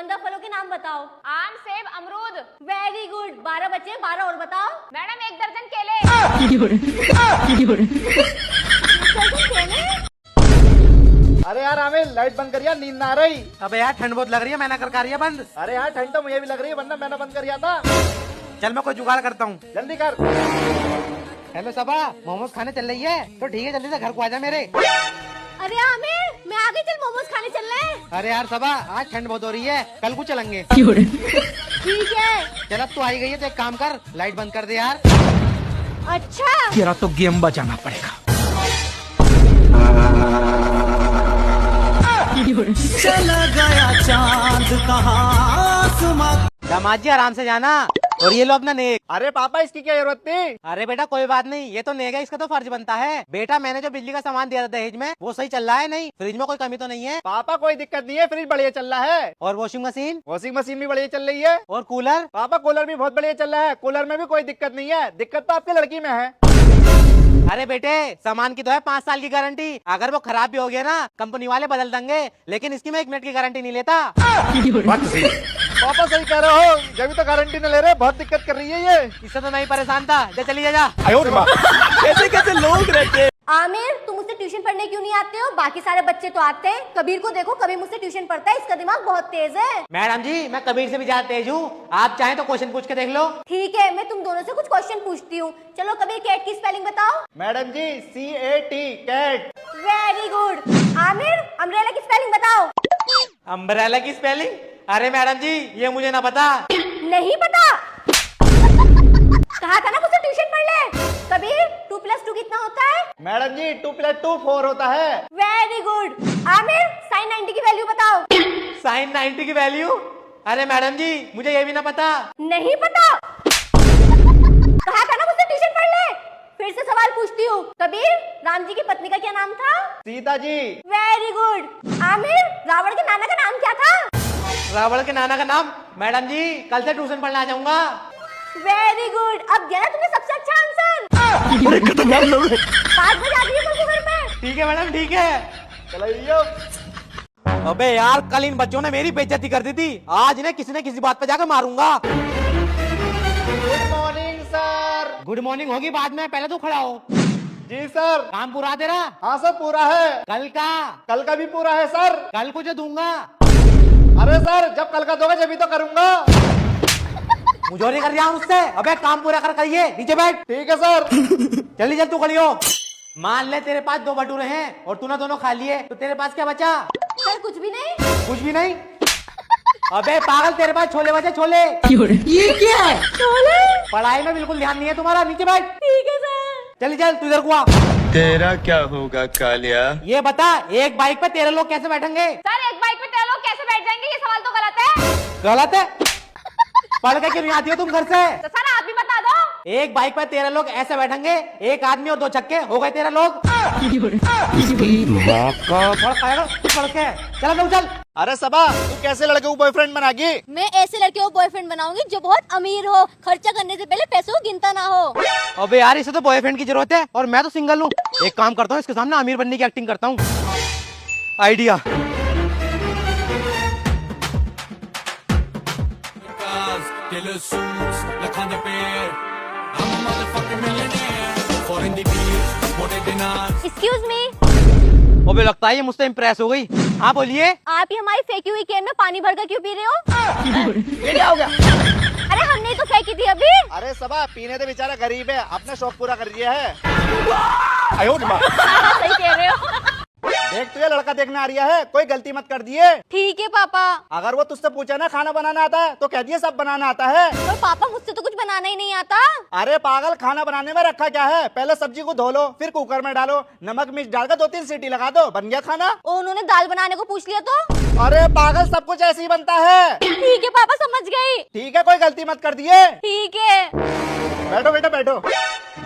15 फलों के नाम बताओ। आम, सेब, अमरूद। Very good. 12 बचे, 12 और बताओ। मैडम 1 दर्जन केले। अरे यार आमिर लाइट बंद करिया, नींद ना आ रही। अबे यार ठंड बहुत लग रही है, मैंने कर रही है बंद। अरे यार ठंड तो मुझे भी लग रही है, वरना मैंने बंद करिया था। चल मैं कोई जुगाड़ करता हूँ। जल्दी कर। हेलो सबा, मोमोज खाने चल रही है? तो ठीक है, जल्दी से घर को आजा मेरे। अरे आमिर मैं आ गई, चल मोमोज खाने चल रहे हैं। अरे यार सबा, आज ठंड बहुत हो रही है, कल को चलेंगे। ठीक है। चल अब तू आई गई है तो एक काम कर, लाइट बंद कर दे यार। अच्छा तेरा तो गेम बचाना पड़ेगा। चला गया चांद कहाँ। दामाद जी आराम से जाना, और ये लो अपना नेक। अरे पापा इसकी क्या जरूरत थी? अरे बेटा कोई बात नहीं, ये तो नेक है, इसका तो फर्ज बनता है। बेटा मैंने जो बिजली का सामान दिया था दहेज में, वो सही चल रहा है? नहीं, फ्रिज में कोई कमी तो नहीं है? पापा कोई दिक्कत नहीं है, फ्रिज बढ़िया चल रहा है। और वॉशिंग मशीन? वॉशिंग मशीन भी बढ़िया चल रही है। और कूलर? पापा कूलर भी बहुत बढ़िया चल रहा है, कूलर में भी कोई दिक्कत नहीं है। दिक्कत तो आपकी लड़की में है। अरे बेटे सामान की तो है 5 साल की गारंटी, अगर वो खराब भी हो गया ना कंपनी वाले बदल देंगे, लेकिन इसकी मैं 1 मिनट की गारंटी नहीं लेता। पापा सही कह रहे हो, जब तो गारंटी न ले रहे, बहुत दिक्कत कर रही है ये। इससे तो नहीं परेशान था, जा चलिए जा। कैसे कैसे लोग रहते हैं। आमिर तुम मुझसे ट्यूशन पढ़ने क्यों नहीं आते हो? बाकी सारे बच्चे तो आते हैं। कबीर को देखो, कबीर मुझसे ट्यूशन पढ़ता है, इसका दिमाग बहुत तेज है। मैडम जी मैं कबीर से भी ज्यादा तेज हूँ, आप चाहें तो क्वेश्चन पूछ के देख लो। ठीक है, मैं तुम दोनों से कुछ क्वेश्चन पूछती हूँ। चलो कबीर कैट की स्पेलिंग बताओ। Madam ji CAT cat. Very good. Aamir umbrella की स्पेलिंग बताओ। अम्ब्रेला की स्पेलिंग? अरे मैडम जी ये मुझे ना पता। नहीं पता? कहा था ना मुझसे ट्यूशन पढ़ ले। कबीर 2 + 2 कितना होता है? मैडम जी 2 + 2 4 होता है। Very good. आमिर साइन 90 की वैल्यू बताओ। साइन 90 की वैल्यू? अरे मैडम जी मुझे ये भी ना पता। नहीं पता? कहा था ना मुझसे ट्यूशन पढ़ ले। फिर से सवाल पूछती हूँ। कबीर राम जी की पत्नी का क्या नाम था? सीता जी। Very good. आमिर रावण के नाना का नाम क्या था? रावण के नाना का नाम? मैडम जी कल से ट्यूशन पढ़ने आ जाऊंगा। Very good. अब दिया ना तुमने सबसे अच्छा आंसर। 5 बजे आ जाइए तुमको घर में। ठीक है मैडम ठीक है। चलो अबे यार कल इन बच्चों ने मेरी बेइज्जती कर दी थी, आज इन्हें किसी न किसी बात पे जाकर मारूंगा। Good morning sir. Good morning होगी बाद में, पहले तो खड़ा हो। जी सर। काम पूरा तेरा? हाँ सर पूरा है। कल का? कल का भी पूरा है सर। कल को जो दूंगा। अरे सर जब कल का दोगे जब तो करूंगा। मुझे कर रहा हूँ उससे। अबे काम पूरा कर करिए, नीचे बैठ। ठीक है सर। जल्दी जल्दी तू खड़ी हो। मान ले तेरे पास 2 भटूरे हैं और तूने दोनों खा लिए, तो तेरे पास क्या बचा? सर कुछ भी नहीं। कुछ भी नहीं? अबे पागल तेरे पास छोले बचे, छोले। ये क्या है? छोले? पढ़ाई में बिल्कुल ध्यान नहीं है तुम्हारा, नीचे बैठ। ठीक है सर। चल चल तू इधर को आ। तेरा क्या होगा कालिया? ये बता एक बाइक पे 13 लोग कैसे बैठेंगे? सर एक बाइक पे 13 लोग कैसे बैठ जाएंगे? ये सवाल तो गलत है। गलत है? पढ़ के क्यों नहीं आती हो तुम घर से? तो सर आप भी बता दो। एक बाइक पर 13 लोग ऐसे बैठेंगे, एक आदमी और 2 चक्के, हो गए 13 लोग। पढ़ के चल चल। अरे सबा तू कैसे लड़के को बॉयफ्रेंड बनागी? मैं ऐसे लड़के को बॉयफ्रेंड बनाऊंगी जो बहुत अमीर हो, खर्चा करने से पहले पैसों को गिनता ना हो। अबे यार इसे तो बॉयफ्रेंड की जरूरत है, और मैं तो सिंगल हूँ। एक काम करता हूँ, इसके सामने अमीर बनने की एक्टिंग करता हूँ। आइडिया। Excuse me. अबे लगता है ये मुझसे इम्प्रेस हो गई। हाँ बोलिए। आप ही हमारी फेंकी हुई कैन में पानी भरकर क्यों पी रहे हो? ये क्या हो गया? अरे हमने तो फेंकी थी अभी। अरे सबा पीने तो बेचारा गरीब है, अपना शौक पूरा कर दिया है। सही कह रहे हो। देख तुझे लड़का देखने आ रहा है, कोई गलती मत कर दिए। ठीक है पापा। अगर वो तुझसे पूछा ना खाना बनाना आता है तो कह दिए सब बनाना आता है। पर पापा मुझसे तो कुछ बनाना ही नहीं आता। अरे पागल खाना बनाने में रखा क्या है? पहले सब्जी को धो लो, फिर कुकर में डालो, नमक मिर्च डालकर 2-3 सीटी लगा दो, बन गया खाना। और उन्होंने दाल बनाने को पूछ लिया तो? अरे पागल सब कुछ ऐसे ही बनता है। ठीक है पापा समझ गई। ठीक है कोई गलती मत कर दिए। ठीक है। बैठो बेटा बैठो।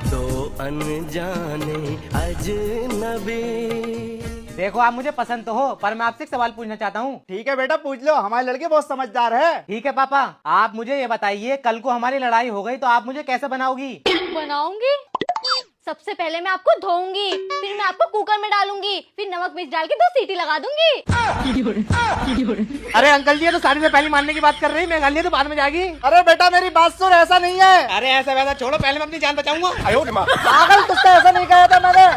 दो अनजाने अजनबी। देखो आप मुझे पसंद तो हो, पर मैं आपसे एक सवाल पूछना चाहता हूँ। ठीक है बेटा पूछ लो, हमारी लड़की बहुत समझदार है। ठीक है पापा, आप मुझे ये बताइए कल को हमारी लड़ाई हो गई तो आप मुझे कैसे बनाओगी? बनाऊंगी? सबसे पहले मैं आपको धोऊंगी, फिर मैं आपको कुकर में डालूंगी, फिर नमक मिर्च डाल के 2 सीटी लगा दूंगी। अरे अंकल जी, ये तो शादी से पहले मानने की बात कर रही, मेघालय तो बाद में जाएगी। अरे बेटा मेरी बात सुन, ऐसा नहीं है। अरे ऐसा वैसा छोड़ो, पहले मैं अपनी जान बचाऊंगा। पागल, तुझसे ऐसा नहीं कहा था मैंने।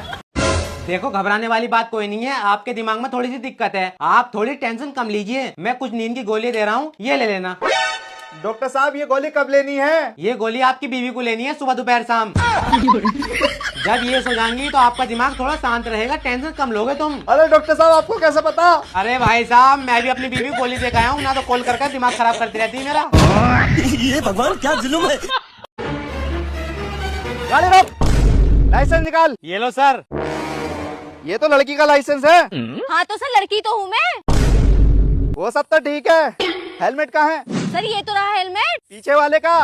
देखो, घबराने वाली बात कोई नहीं है, आपके दिमाग में थोड़ी सी दिक्कत है, आप थोड़ी टेंशन कम लीजिए। मैं कुछ नींद की गोली दे रहा हूँ, ये ले लेना। डॉक्टर साहब ये गोली कब लेनी है? ये गोली आपकी बीवी को लेनी है, सुबह दोपहर शाम। जब ये सो जाएंगी तो आपका दिमाग थोड़ा शांत रहेगा, टेंशन कम लोगे तुम। अरे डॉक्टर साहब आपको कैसे पता? अरे भाई साहब, मैं भी अपनी बीवी को गोली दे के आया हूँ ना, तो कॉल करके दिमाग खराब करती रहती है मेरा। ये भगवान क्या जुल्म है। गाड़ी रोक, लाइसेंस निकाल। ये लो सर। ये तो लड़की का लाइसेंस है। हाँ तो सर लड़की तो हूँ मैं। वो सब तो ठीक है, हेलमेट कहाँ है? सर ये तो रहा हेलमेट। पीछे वाले का।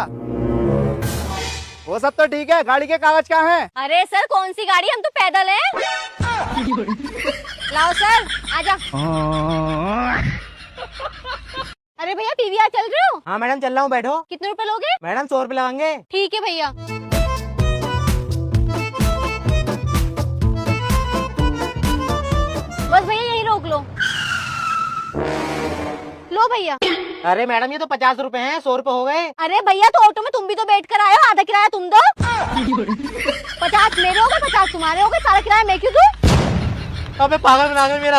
वो सब तो ठीक है, गाड़ी के कागज कहाँ हैं? अरे सर कौन सी गाड़ी, हम तो पैदल हैं। लाओ सर, आजा। अरे भैया पीवीआर चल रहे हो? हाँ मैडम, चल रहा हूँ, बैठो। कितने रुपए लोगे? मैडम 100 रुपए लगाएंगे। ठीक है भैया। बस भैया यहीं रोक लो। लो भैया। अरे मैडम, ये तो 50 रुपए हैं, 100 रुपए हो गए। अरे भैया तो ऑटो में तुम भी तो बैठ कर आए हो, आधा किराया तुम दो। 50 मेरे हो गए, 50 तुम्हारे हो गए, सारा किराया मैं क्यों दूं? अबे पागल बना गए मेरा।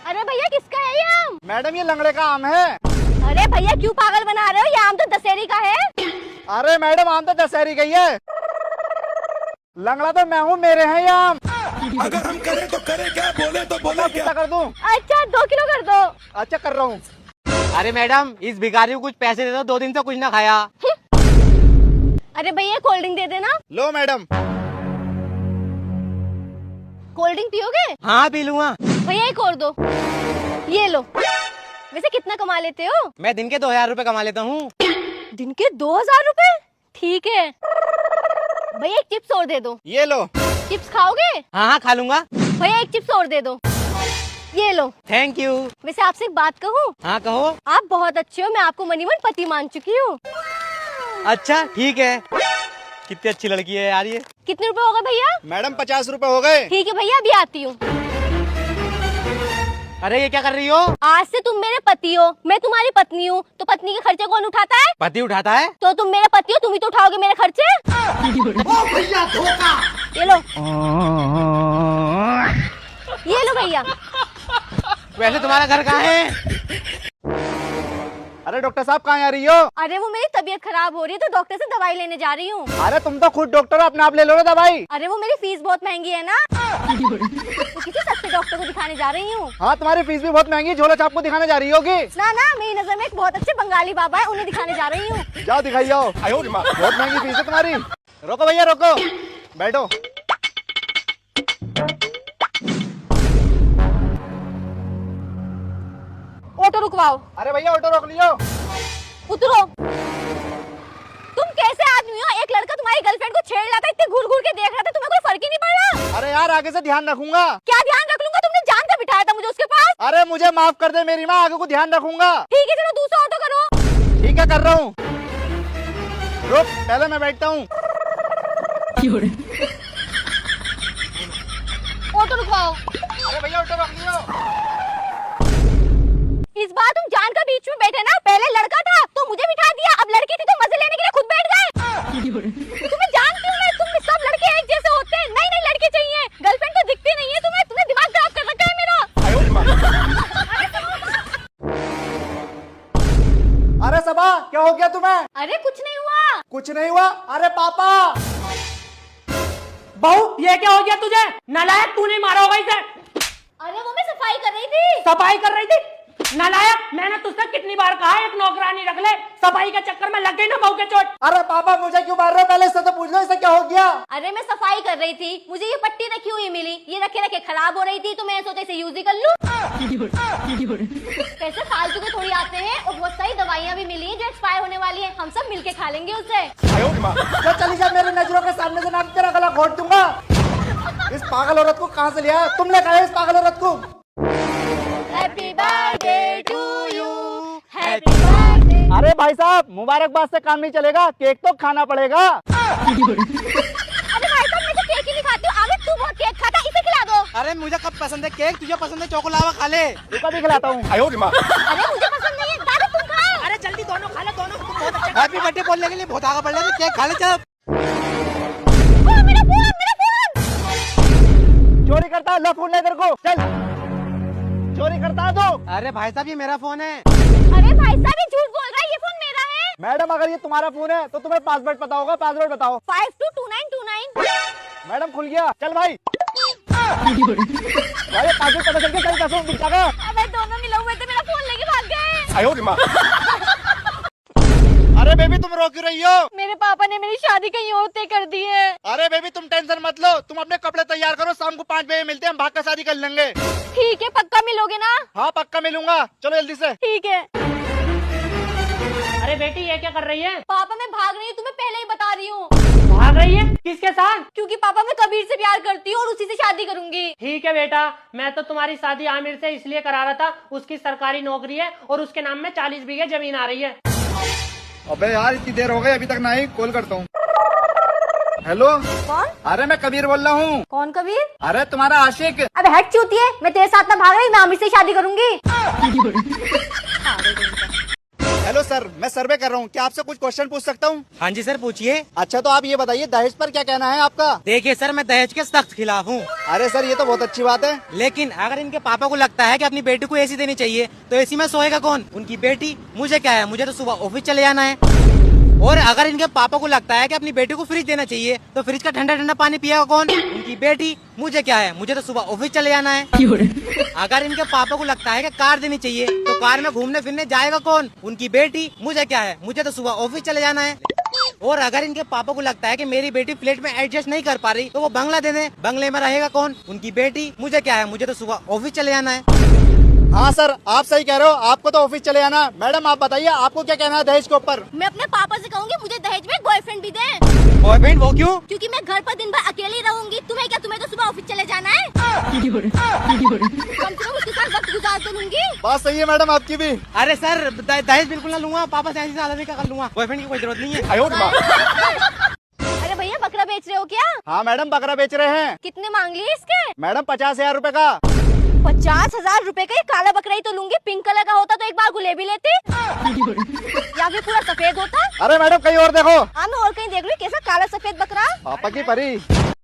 अरे भैया किसका है ये आम? मैडम ये लंगड़े का आम है। अरे भैया क्यों पागल बना रहे हो, ये आम तो दशहरी का है। अरे मैडम आम तो दशहरी गई है, लंगड़ा तो मैं हूँ, मेरे हैं ये आम। अगर हम करें तो करें क्या, बोले तो बोले कितना कर दूं? अच्छा 2 किलो कर दो। अच्छा कर रहा हूँ। अरे मैडम, इस भिखारी को कुछ पैसे दे दो, 2 दिन से कुछ ना खाया। अरे भैया कोल्ड ड्रिंक दे देना। लो मैडम। कोल्ड ड्रिंक पियोगे? हाँ पी लूंगा। भैया एक और दो। ये लो। वैसे कितना कमा लेते हो? मैं दिन के 2000 रुपए कमा लेता हूँ। दिन के 2000 रुपए? ठीक है भैया, एक चिप्स और दे दो। ये लो। चिप्स खाओगे? हाँ हाँ खा लूंगा। भैया एक चिप्स और दे दो। ये लो। Thank you. वैसे आपसे एक बात कहूँ? हाँ कहो। आप बहुत अच्छे हो, मैं आपको मनी मन पति मान चुकी हूँ। अच्छा ठीक है। कितनी अच्छी लड़की है यार ये। कितने रुपए हो गए भैया? मैडम 50 रुपए हो गए। ठीक है भैया, अभी आती हूँ। अरे ये क्या कर रही हो? आज से तुम मेरे पति हो, मैं तुम्हारी पत्नी हूँ, तो पत्नी के खर्चे कौन उठाता है? पति उठाता है। तो तुम मेरे पति हो, तुम ही तो उठाओगे मेरे खर्चे। भैया धोखा। ये लो। ये लो भैया। वैसे तुम्हारा घर कहाँ है? अरे डॉक्टर साहब कहाँ आ रही हो? अरे वो मेरी तबीयत खराब हो रही है, तो डॉक्टर से दवाई लेने जा रही हूँ। अरे तुम तो खुद डॉक्टर हो, अपने आप ले लो ना दवाई। अरे वो मेरी फीस बहुत महंगी है ना, तो किसी सस्ते डॉक्टर को दिखाने जा रही हूँ। हाँ तुम्हारी फीस भी बहुत महंगी, झोला छाप को दिखाने जा रही होगी। ना ना, मेरी नजर में एक बहुत अच्छे बंगाली बाबा है, उन्हें दिखाने जा रही हूँ। जाओ दिखाई जाओ। बहुत महंगी फीस है तुम्हारी। रोको भैया रोको, बैठो। ऑटो रुकवाओ। अरे भैया ऑटो रोक लियो। उतरो। तुम कैसे आदमी हो, एक लड़का तुम्हारी गर्लफ्रेंड को छेड़ रहा था, इतने घूर घूर के देख रहा था, तुम्हें कोई फर्क ही नहीं पड़ रहा? अरे यार आगे से ध्यान रखूंगा। क्या ध्यान रख लूंगा, तुमने जान कर बिठाया था मुझे उसके पास। अरे मुझे माफ कर दे मेरी माँ, आगे को ध्यान रखूंगा। ठीक है चलो दूसरा ऑटो करो। ठीक है कर रहा हूँ। रुक पहले मैं बैठता हूँ। ऑटो रुकवाओ। अरे भैया ऑटो रोक लियो। इस बार तुम जानकर बीच में बैठे ना, पहले लड़का था तो मुझे बिठा दिया, अब लड़की थी तो मजे लेने के लिए खुद बैठ गए। तुम्हें जानती हूँ मैं, तुम सब लड़के एक जैसे होते हैं। नहीं नहीं लड़के चाहिए, गर्लफ्रेंड तो दिखती नहीं है तुम्हें, तुमने दिमाग खराब कर रखा है मेरा। अरे सबा क्या हो गया तुम्हें? अरे कुछ नहीं हुआ। कुछ नहीं हुआ? अरे पापा। बहू ये क्या हो गया तुझे? नालायक, तूने मारा होगा इसे। अरे वो मैं सफाई कर रही थी। सफाई कर रही थी? नालायक, मैंने तुझसे कितनी बार कहा एक नौकरानी रख ले, सफाई के चक्कर में लग गई ना बहू के चोट। अरे पापा मुझे क्यों मार रहे हो? पहले इससे तो पूछ लो इसे क्या हो गया। अरे मैं सफाई कर रही थी, मुझे ये पट्टी रखी हुई मिली, ये रखे रखे खराब हो रही थी, तो मैंने सोचा इसे यूज ही कर लूं। पैसे फालतू के थोड़ी आते हैं, और बहुत सारी दवाइयाँ भी मिली जो एक्सपायर होने वाली है, हम सब मिलके खा लेंगे उसे। तो चली जा, मेरी नजरों के सामने से नाक तेरा गला घोट दूंगा। इस पागल औरत को कहाँ से लिया? तुमने कहा इस पागल औरत को? Happy birthday to you, happy birthday. अरे भाई साहब मुबारकबाद से काम नहीं चलेगा, केक तो खाना पड़ेगा। अरे अरे मुझे कब पसंद है केक, तुझे पसंद है चोकोलावा, खा ले। रुका भी खिलाता हूँ। अरे मुझे पसंद नहीं है दादा, तुम खाओ। अरे जल्दी दोनों खा ले, दोनों तुम बहुत अच्छा। हैप्पी बर्थडे बोलने के लिए बहुत आगे बढ़ रहे, केक खा ले चल। ओ, मेरा फोन, मेरा फोन। चोरी करता है, लो फोन ले तेरे को, चल। चोरी करता है तू। अरे भाई साहब ये मेरा फोन है। अरे भाई साहब ये झूठ बोल रहा है, ये फोन मेरा है। मैडम अगर ये तुम्हारा फोन है तो तुम्हें पासवर्ड पता होगा, पासवर्ड बताओ। 522929। मैडम खुल गया, चल भाई। भाई पासवर्ड पता चल गया, चल पैसों दिखा गया। अबे दोनों मिले हुए थे, मेरा फोन लेके भाग गए। अरे बेबी तुम रो क्यों रही हो? मेरे पापा ने मेरी शादी कहीं और तय कर दी है। अरे बेबी तुम टेंशन मत लो, तुम अपने कपड़े तैयार करो, शाम को 5 बजे मिलते हैं, हम भाग कर शादी कर लेंगे। ठीक है, पक्का मिलोगे ना? हाँ पक्का मिलूंगा, चलो जल्दी से। ठीक है। अरे बेटी ये क्या कर रही है? पापा मैं भाग रही हूँ, तुम्हें पहले ही बता रही हूँ। भाग रही है? किसके साथ? क्योंकि पापा मैं कबीर से प्यार करती हूँ और उसी से शादी करूंगी। ठीक है बेटा, मैं तो तुम्हारी शादी आमिर से इसलिए करा रहा था, उसकी सरकारी नौकरी है और उसके नाम में 40 बीघे जमीन आ रही है। अबे यार इतनी देर हो गई, अभी तक नहीं, कॉल करता हूँ। हेलो। कौन? अरे मैं कबीर बोल रहा हूँ। कौन कबीर? अरे तुम्हारा आशिक। अबे हट चूती है, मैं तेरे साथ ना भाग रही, मैं आमिर से शादी करूंगी। हेलो सर, मैं सर्वे कर रहा हूँ, क्या आपसे कुछ क्वेश्चन पूछ सकता हूँ? हाँ जी सर पूछिए। अच्छा तो आप ये बताइए दहेज पर क्या कहना है आपका? देखिए सर मैं दहेज के सख्त खिलाफ हूँ, अरे सर ये तो बहुत अच्छी बात है। लेकिन अगर इनके पापा को लगता है कि अपनी बेटी को एसी देनी चाहिए तो एसी में सोएगा कौन? उनकी बेटी। मुझे क्या है, मुझे तो सुबह ऑफिस चले जाना है। और अगर इनके पापा को लगता है कि अपनी बेटी को फ्रिज देना चाहिए तो फ्रिज का ठंडा ठंडा पानी पिएगा कौन? उनकी बेटी। मुझे क्या है, मुझे तो सुबह ऑफिस चले जाना है। अगर इनके पापा को लगता है कि कार देनी चाहिए तो कार में घूमने फिरने जाएगा कौन? उनकी बेटी। मुझे क्या है, मुझे तो सुबह ऑफिस चले जाना है। और अगर इनके पापा को लगता है कि मेरी बेटी फ्लैट में एडजस्ट नहीं कर पा रही तो वो बंगला दे दे, बंगले में रहेगा कौन? उनकी बेटी। मुझे क्या है, मुझे तो सुबह ऑफिस चले जाना है। हाँ सर आप सही कह रहे हो, आपको तो ऑफिस चले जाना। मैडम आप बताइए आपको क्या कहना है दहेज के ऊपर? मैं अपने पापा से कहूंगी मुझे दहेज में बॉयफ्रेंड भी दे। बॉयफ्रेंड? वो क्यों? क्योंकि मैं घर पर दिन भर अकेली रहूंगी। तुम्हें क्या, तुम्हें तो सुबह ऑफिस चले जाना है। कम से कम उसके साथ वक्त गुजार तो लूंगी। बात सही है मैडम आपकी भी। अरे सर दहेज बिल्कुल ना लूंगा, पापा से ऐसी शादी कर लूंगा, बॉयफ्रेंड की कोई जरूरत नहीं है। अरे भैया बकरा बेच रहे हो क्या? हाँ मैडम बकरा बेच रहे हैं। कितने मांग लिए इसके? मैडम 50,000 रूपए का। 50,000 रूपए का? ये काला बकरा ही तो लूंगी, पिंक कलर का होता तो एक बार गुले भी लेते। या फिर पूरा सफेद होता। अरे मैडम कहीं और देखो। हाँ मैं और कहीं देख रही हूँ, कैसा काला सफेद बकरा। पापा की परी।